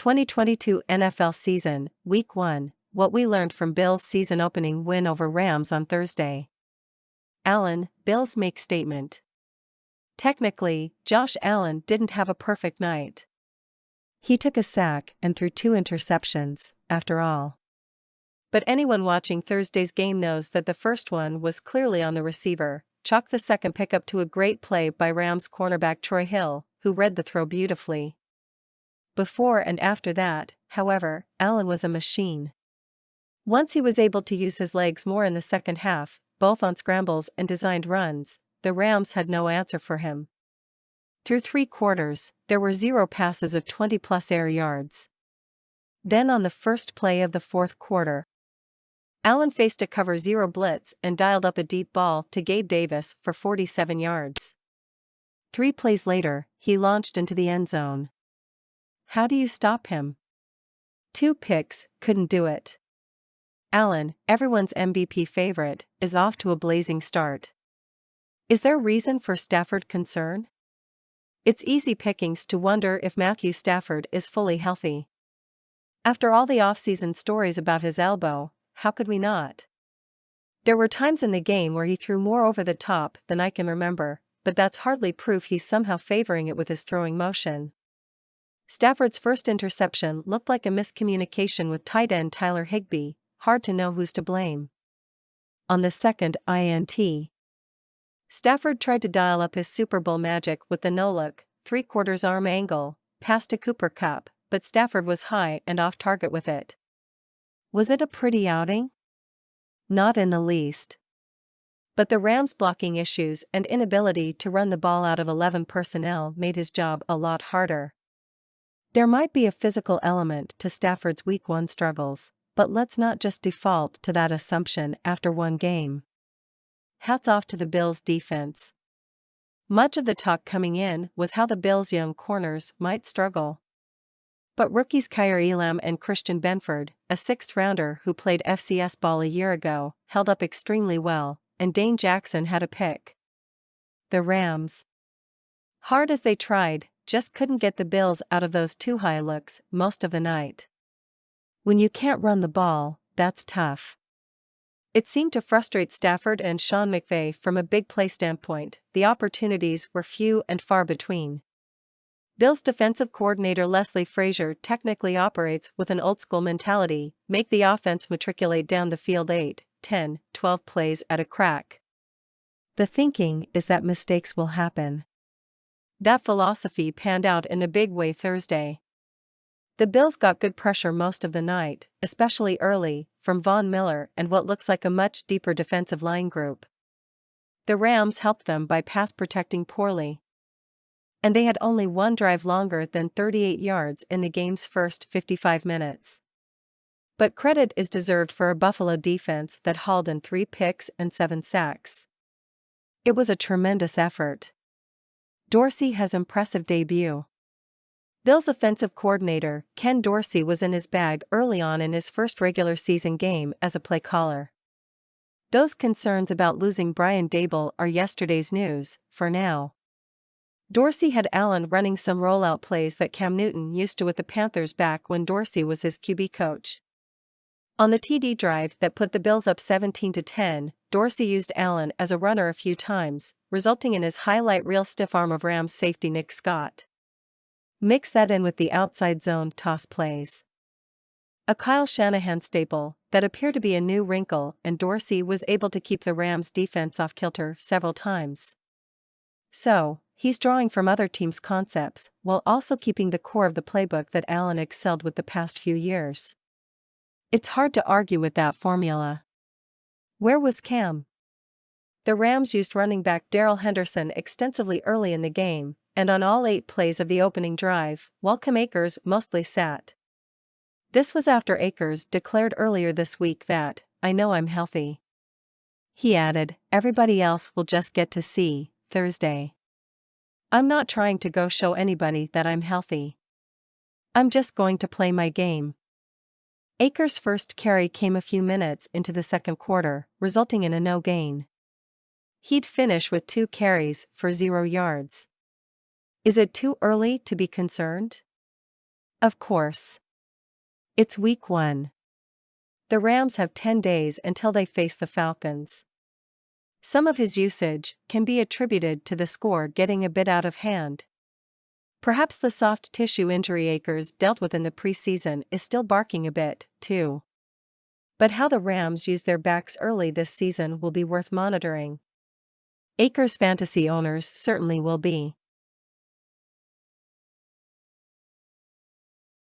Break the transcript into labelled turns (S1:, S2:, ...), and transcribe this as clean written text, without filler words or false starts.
S1: 2022 NFL season, Week 1, what we learned from Bills' season-opening win over Rams on Thursday. Allen, Bills make statement. Technically, Josh Allen didn't have a perfect night. He took a sack and threw 2 interceptions, after all. But anyone watching Thursday's game knows that the first one was clearly on the receiver. Chalk the second pickup to a great play by Rams cornerback Troy Hill, who read the throw beautifully. Before and after that, however, Allen was a machine. Once he was able to use his legs more in the second half, both on scrambles and designed runs, the Rams had no answer for him. Through 3 quarters, there were 0 passes of 20-plus air yards. Then on the first play of the fourth quarter, Allen faced a cover 0 blitz and dialed up a deep ball to Gabe Davis for 47 yards. 3 plays later, he launched into the end zone. How do you stop him? 2 picks, couldn't do it. Allen, everyone's MVP favorite, is off to a blazing start. Is there reason for Stafford concern? It's easy pickings to wonder if Matthew Stafford is fully healthy. After all the offseason stories about his elbow, how could we not? There were times in the game where he threw more over the top than I can remember, but that's hardly proof he's somehow favoring it with his throwing motion. Stafford's first interception looked like a miscommunication with tight end Tyler Higbee, hard to know who's to blame. On the second INT, Stafford tried to dial up his Super Bowl magic with the no-look, 3/4 arm angle, pass to Cooper Kupp, but Stafford was high and off target with it. Was it a pretty outing? Not in the least. But the Rams' blocking issues and inability to run the ball out of 11 personnel made his job a lot harder. There might be a physical element to Stafford's Week 1 struggles, but let's not just default to that assumption after one game. Hats off to the Bills' defense. Much of the talk coming in was how the Bills' young corners might struggle. But rookies Kaiir Elam and Christian Benford, a 6th-rounder who played FCS ball a year ago, held up extremely well, and Dane Jackson had a pick. The Rams, hard as they tried, just couldn't get the Bills out of those 2 high looks most of the night. When you can't run the ball, that's tough. It seemed to frustrate Stafford and Sean McVay from a big play standpoint. The opportunities were few and far between. Bills defensive coordinator Leslie Frazier technically operates with an old-school mentality: make the offense matriculate down the field 8, 10, 12 plays at a crack. The thinking is that mistakes will happen. That philosophy panned out in a big way Thursday. The Bills got good pressure most of the night, especially early, from Von Miller and what looks like a much deeper defensive line group. The Rams helped them by pass protecting poorly. And they had only one drive longer than 38 yards in the game's first 55 minutes. But credit is deserved for a Buffalo defense that hauled in 3 picks and 7 sacks. It was a tremendous effort. Dorsey has impressive debut. Bills offensive coordinator Ken Dorsey was in his bag early on in his first regular season game as a play caller. Those concerns about losing Brian Daboll are yesterday's news, for now. Dorsey had Allen running some rollout plays that Cam Newton used to with the Panthers back when Dorsey was his QB coach. On the TD drive that put the Bills up 17-10, Dorsey used Allen as a runner a few times, resulting in his highlight reel stiff arm of Rams safety Nick Scott. Mix that in with the outside zone toss plays. A Kyle Shanahan staple that appeared to be a new wrinkle, and Dorsey was able to keep the Rams defense off kilter several times. So, he's drawing from other teams' concepts, while also keeping the core of the playbook that Allen excelled with the past few years. It's hard to argue with that formula. Where was Cam? The Rams used running back Darrell Henderson extensively early in the game, and on all 8 plays of the opening drive, while Cam Akers mostly sat. This was after Akers declared earlier this week that, "I know I'm healthy." He added, "Everybody else will just get to see, Thursday. I'm not trying to go show anybody that I'm healthy. I'm just going to play my game." Akers' first carry came a few minutes into the second quarter, resulting in a no gain. He'd finish with 2 carries for 0 yards. Is it too early to be concerned? Of course. It's week 1. The Rams have 10 days until they face the Falcons. Some of his usage can be attributed to the score getting a bit out of hand. Perhaps the soft tissue injury Akers dealt with in the preseason is still barking a bit, too. But how the Rams use their backs early this season will be worth monitoring. Akers fantasy owners certainly will be.